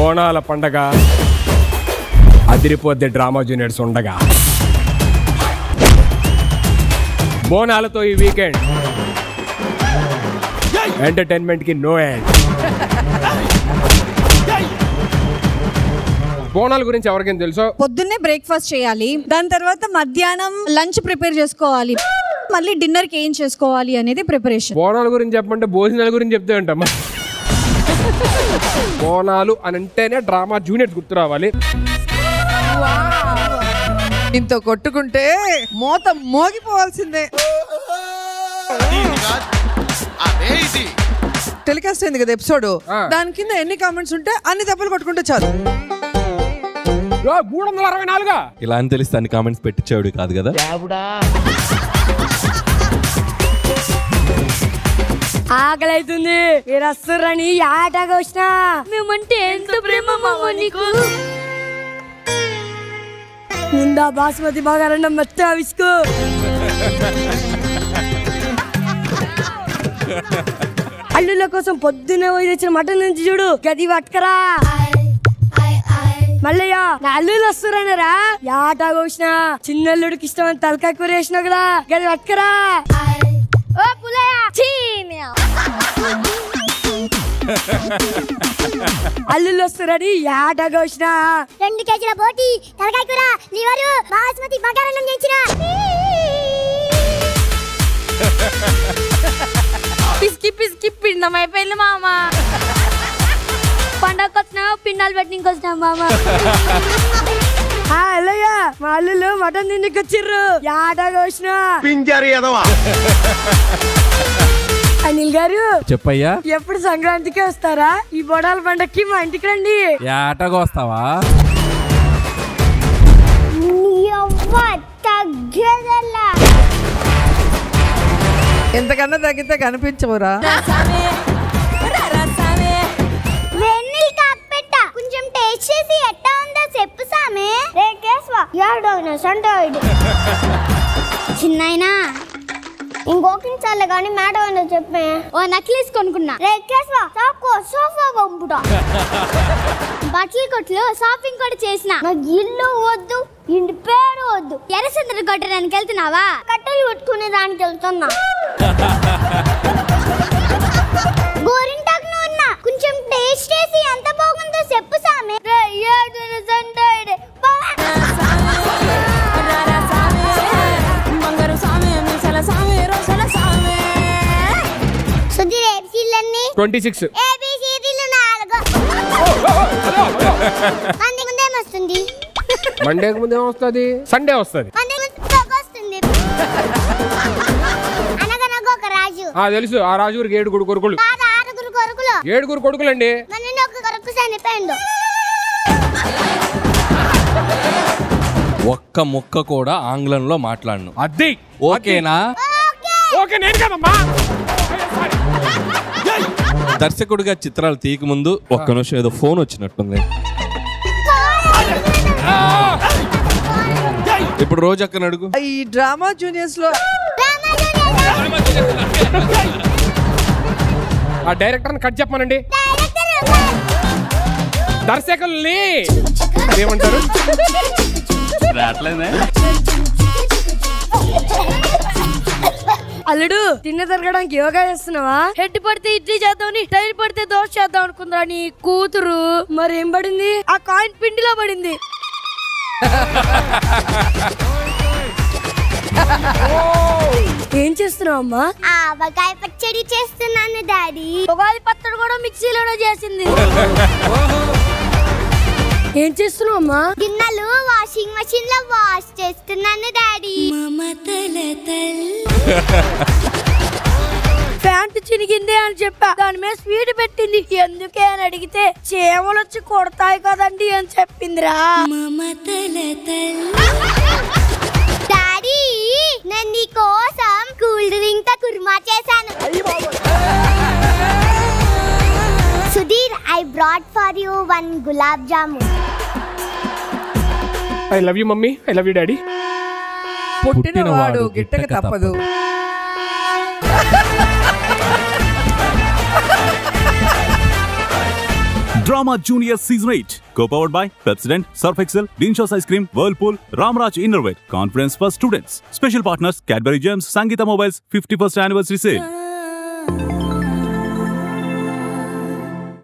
బోనాల పండగ అదిరిపోద్ది drama juniors ఉండగా. బోనాలతో ఈ వీకెండ్ ఎంటర్టైన్మెంట్ కి నో ఎండ్. బోనాల గురించి ఎవరికైనా తెలుసో? పొద్దున్నే బ్రేక్ఫాస్ట్ చేయాలి, దాని తర్వాత మధ్యాహ్నం లంచ్ ప్రిపేర్ చేసుకోవాలి, మళ్ళీ డిన్నర్ కి ఏం చేసుకోవాలి అనేది ప్రిపరేషన్. బోనాల గురించి చెప్పమంటే భోజనాల గురించి చెప్తే ఉంటామా? బోనాలు అని అంటేనే డ్రామా జూనియర్స్ గుర్తు రావాలి. ఇంత కొట్టుకుంటే మోత మోగిపోవాల్సిందే. టెలికాస్ట్ అయింది కదా ఎపిసోడ్, దాని కింద ఎన్ని కామెంట్స్ ఉంటే అన్ని దెబ్బలు కొట్టుకుంటే చాలు. 364 ఇలా అని తెలిస్తే అన్ని కామెంట్స్ పెట్టించేవాడు కాదు కదా. ఆకలి అవుతుంది, మీరు వస్తుర్రని ఆటగా వచ్చినా. మేమంటే ఎంత ప్రేమ మామ నీకు. ముందా బాస్మతి బాగా మెత్త విసుకో. అల్లుల కోసం పొద్దున్నే పోయి తెచ్చిన మటన్ నుంచి చూడు, గది పట్టుకరా. మల్లయ్య నా అల్లులు వస్తురనరా, ఆటగా వచ్చినా. చిన్నల్లుడికి ఇష్టమని తలకాయ కూర వేసినా కదా, గది పట్టుకరా. అల్లుళ్ళు వస్తారని ఆటగా వచ్చిన. 2 కేజీల బోటి, తలకాయ కూర, లివరు, బాస్మతి బగారన్నం చేసిన. పిసికి పిసికి పిండం అయిపోయింది మామ. పండగకి వచ్చినా పిండాలు పెట్టినకి వచ్చినా మామ. అల్లయ్య మా అల్లుళ్ళు మటన్ తిండికి వచ్చిర్రు, ఆటగా వచ్చిన. అనిల్ గారు చెప్పయ్యా, ఎప్పుడు సంక్రాంతికి వస్తారా? ఈ బొడాల పండక్కి మా ఇంటికి రండి. ఏటగా వస్తావా? ఎంతకన్నా తగ్గితే కనిపించవురా. కొంచెం టేస్ట్ చేసి ఎట్టా ఉందో చెప్పు సామే. చిన్నైనా ఇంకొకసారి కానీ మేడం ఏంటో చెప్పే. ఓ నక్లీస్ కొనుక్కున్నా, సోఫా పంపుట. బట్టల కొట్లు షాపింగ్ కూడా చేసిన. నాకు ఇల్లు వద్దు, ఇంటి పేరు వద్దు. ఎర్రచంద్ర కొట్టడానికి వెళ్తున్నావా? కట్టెలు కొట్టుకునే దానికి వెళ్తున్నా. గోరింటాకు ఉన్నా, కొంచెం టేస్ట్ చేసి ఎంత బాగుందో చెప్పు సామే. సుధీర్ ఏబిసిలన్నీ 26 ఏబిసిలు 4. మండే వస్తుంది. మండేకి ముందే వస్తుంది, సండే వస్తుంది. వస్తుంది. అనగనగా ఒక రాజు. తెలుసు, ఆ రాజుకి 7 కొడుకులు. 6 కొడుకులు. 7 కొడుకులండి. ఒక కొడుకు చనిపోయిండు. ఒక్క ముక్క కూడా ఆంగ్లంలో మాట్లాడను. అది ఓకేనా? ఓకే, నేను కదమ్మా. దర్శకుడిగా చిత్రాలు తీయక ముందు ఒక్క నిమిషం ఏదో ఫోన్ వచ్చినట్టుంది. ఇప్పుడు రోజు అక్కడ అడుగు. ఈ డ్రామా జూనియర్స్ లో ఆ డైరెక్టర్ కట్ చెప్పమనండి. దర్శకుల్ని ఏమంటారు? అల్లుడు తిన్న తిరగడానికి యోగా చేస్తున్నావా? హెడ్ పడితే ఇడ్లీ చేద్దామని, టైర్ పడితే దోశ చేద్దాం అనుకుందా నీ కూతురు. మరి ఏం పడింది? ఆ కాయిన్ పిండిలో పడింది. ఏం చేస్తున్నావు అమ్మా? ఆవకాయ పచ్చడి చేస్తున్నాను డాడీ. ఉగాది పచ్చడి కూడా మిక్సీలోనే చేసింది. ఏం చేస్తున్నావు అమ్మా? గిన్నెలు వాషింగ్ మెషిన్ లో వాష్ చేస్తున్నాను డాడీ. ప్యాంటు చినిగిందే అని చెప్పా, దాని మీద స్వీట్ పెట్టింది. ఎందుకే అని అడిగితే చేమలు వచ్చి కొడతాయి కదండి అని చెప్పిందిరా. డాడీ నేను నీ కోసం కూల్ డ్రింక్ తో కుర్మా చేశాను. Sudheer, I brought for you 1 gulab jamun. I love you mummy, I love you daddy. పుట్టినవాడు గిట్టక తప్పదు. Drama Junior Season 8. Co-powered by Pepsodent, Surf Excel, Dinshos Ice Cream, Whirlpool, Ramraj Innerwear. Conference for students. Special partners Cadbury Gems, Sangeeta Mobiles 51st anniversary sale.